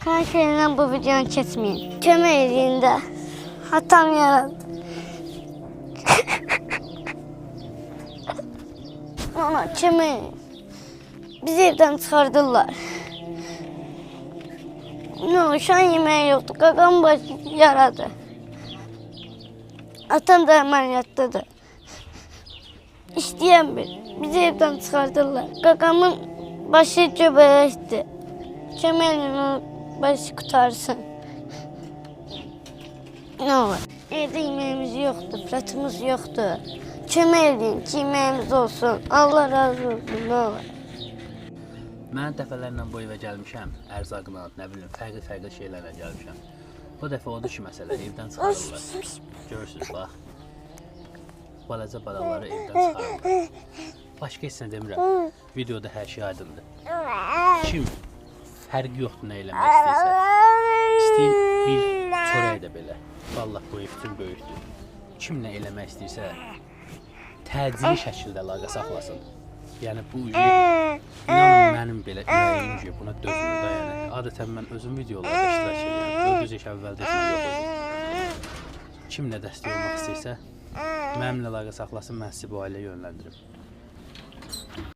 Xahiş edirəm bu videonu keçməyin. Kömək edin də. Atam yaradı. Ana kömək edin. Bizi evdən çıxardırlar. Ne olur, şu an yemeği yoktu. Qaqam başı yaradı. Atam da əməliyyatdadır. İstəyən bir. Bizi evdən çıxardırlar. Qaqamın başı göbələkdir. Kömək edin, onun başı qutarsın. Ne olur. Evdə yemeğimiz yoxdur, fıratımız yoxdur. Kömək edin ki, yemeğimiz olsun. Allah razı olsun, ne olur. Mən dəfələrlə bu evə gəlmişəm, ərzaqla, nə bilim, fərqli şeylərlə gəlmişəm. Bu dəfə odur ki, məsələ, evdən çıxarırlar. Görürsünüz, bax. Balaca balaları evdən çıxarırlar. Başqa heç nə demirəm. Videoda hər şey aydındır. Kim fərqi yoxdur nə eləmək istəyirsə, istəyir bir çörək də belə. Vallahi bu ev üçün böyükdür. Kim nə eləmək istəyirsə, təcili şəkildə əlaqə saxlasın. Yəni bu inanın mənim belə ürəyim ki, buna dözmür da, yəni. Adətən mən özüm videolarda iştirak edirəm. 400 yaş əvvəldə heç yox idi. Kim nə dəstək olmaq istəyirsə, mənimlə əlaqə saxlasın, mən sizi bu ailəyə yönləndirim.